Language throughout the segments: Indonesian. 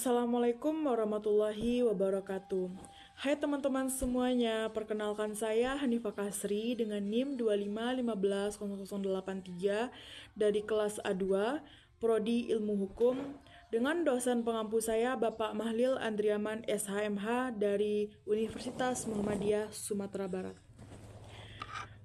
Assalamualaikum warahmatullahi wabarakatuh. Hai teman-teman semuanya, perkenalkan saya Hanifah Kasri dengan NIM 2515083 dari kelas A2, Prodi Ilmu Hukum, dengan dosen pengampu saya Bapak Mahlil Andriaman SHMH dari Universitas Muhammadiyah Sumatera Barat.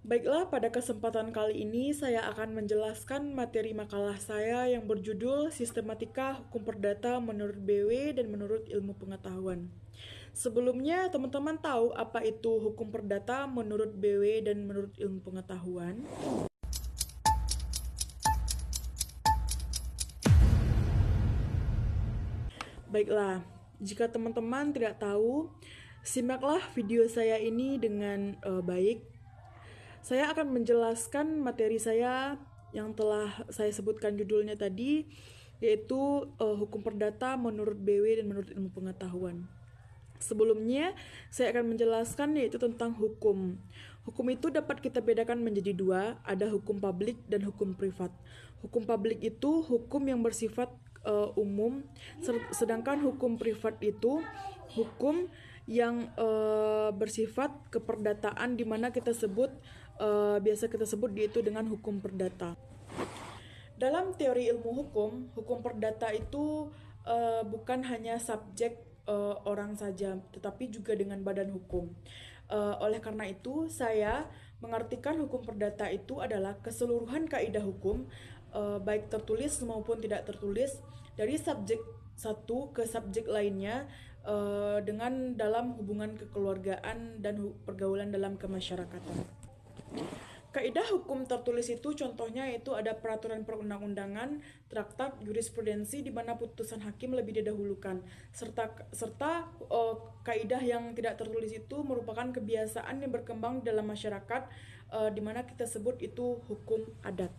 Baiklah, pada kesempatan kali ini saya akan menjelaskan materi makalah saya yang berjudul Sistematika Hukum Perdata menurut BW dan menurut Ilmu Pengetahuan. Sebelumnya, teman-teman tahu apa itu hukum perdata menurut BW dan menurut Ilmu Pengetahuan? Baiklah, jika teman-teman tidak tahu, simaklah video saya ini dengan baik. Saya akan menjelaskan materi saya yang telah saya sebutkan judulnya tadi, yaitu hukum perdata menurut BW dan menurut Ilmu Pengetahuan. Sebelumnya, saya akan menjelaskan yaitu tentang hukum. Hukum itu dapat kita bedakan menjadi dua, ada hukum publik dan hukum privat. Hukum publik itu hukum yang bersifat umum, sedangkan hukum privat itu hukum yang bersifat keperdataan, di mana kita sebut biasa kita sebut itu dengan hukum perdata. Dalam teori ilmu hukum perdata itu bukan hanya subjek orang saja, tetapi juga dengan badan hukum. Oleh karena itu, saya mengartikan hukum perdata itu adalah keseluruhan kaidah hukum, baik tertulis maupun tidak tertulis, dari subjek satu ke subjek lainnya, dengan dalam hubungan kekeluargaan dan pergaulan dalam kemasyarakatan. Kaidah hukum tertulis itu contohnya yaitu ada peraturan perundang-undangan, traktat, jurisprudensi di mana putusan hakim lebih didahulukan, serta kaidah yang tidak tertulis itu merupakan kebiasaan yang berkembang dalam masyarakat, di mana kita sebut itu hukum adat.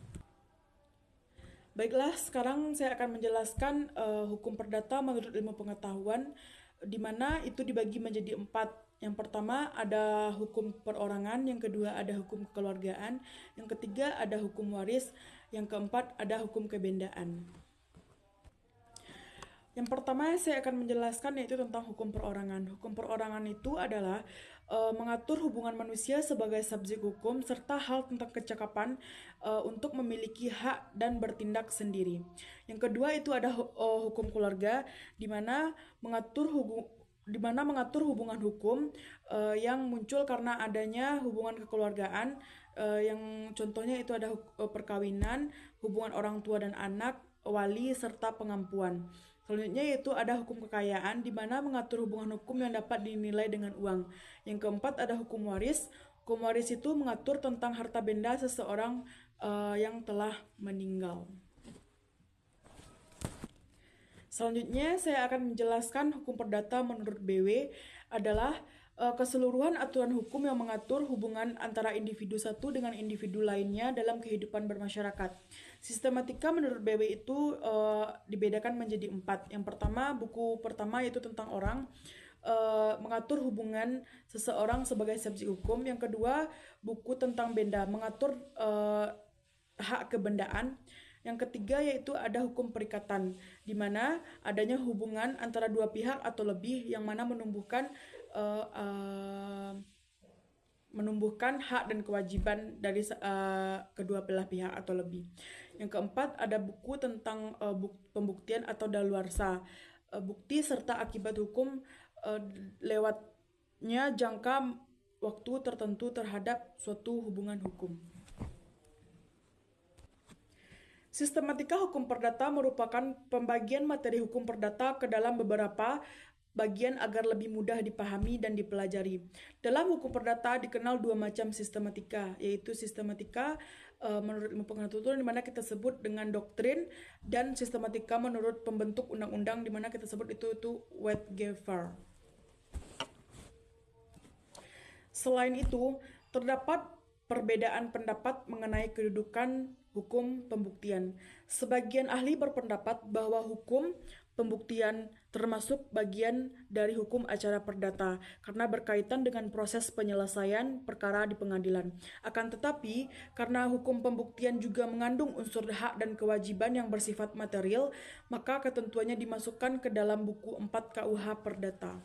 Baiklah, sekarang saya akan menjelaskan hukum perdata menurut ilmu pengetahuan, di mana itu dibagi menjadi 4. Yang pertama ada hukum perorangan, yang kedua ada hukum kekeluargaan, yang ketiga ada hukum waris, yang keempat ada hukum kebendaan. Yang pertama saya akan menjelaskan yaitu tentang hukum perorangan. Hukum perorangan itu adalah mengatur hubungan manusia sebagai subjek hukum serta hal tentang kecakapan untuk memiliki hak dan bertindak sendiri. Yang kedua itu ada hukum keluarga, di mana mengatur hubungan hukum yang muncul karena adanya hubungan kekeluargaan, yang contohnya itu ada perkawinan, hubungan orang tua dan anak, wali, serta pengampuan. Selanjutnya yaitu ada hukum kekayaan, di mana mengatur hubungan hukum yang dapat dinilai dengan uang. Yang keempat ada hukum waris. Hukum waris itu mengatur tentang harta benda seseorang yang telah meninggal. Selanjutnya saya akan menjelaskan hukum perdata menurut BW adalah keseluruhan aturan hukum yang mengatur hubungan antara individu satu dengan individu lainnya dalam kehidupan bermasyarakat. Sistematika menurut BW itu dibedakan menjadi 4. Yang pertama, buku pertama yaitu tentang orang, mengatur hubungan seseorang sebagai subjek hukum. Yang kedua, buku tentang benda, mengatur hak kebendaan. Yang ketiga yaitu ada hukum perikatan, di mana adanya hubungan antara dua pihak atau lebih yang mana menumbuhkan hak dan kewajiban dari kedua belah pihak atau lebih. Yang keempat ada buku tentang pembuktian atau daluarsa, bukti serta akibat hukum lewatnya jangka waktu tertentu terhadap suatu hubungan hukum. Sistematika hukum perdata merupakan pembagian materi hukum perdata ke dalam beberapa bagian agar lebih mudah dipahami dan dipelajari. Dalam hukum perdata dikenal dua macam sistematika, yaitu sistematika menurut ilmu pengetahuan, di mana kita sebut dengan doktrin, dan sistematika menurut pembentuk undang-undang, di mana kita sebut itu Wettgever. Selain itu, terdapat perbedaan pendapat mengenai kedudukan hukum pembuktian. Sebagian ahli berpendapat bahwa hukum pembuktian termasuk bagian dari hukum acara perdata karena berkaitan dengan proses penyelesaian perkara di pengadilan. Akan tetapi, karena hukum pembuktian juga mengandung unsur hak dan kewajiban yang bersifat material, maka ketentuannya dimasukkan ke dalam buku 4 KUH Perdata.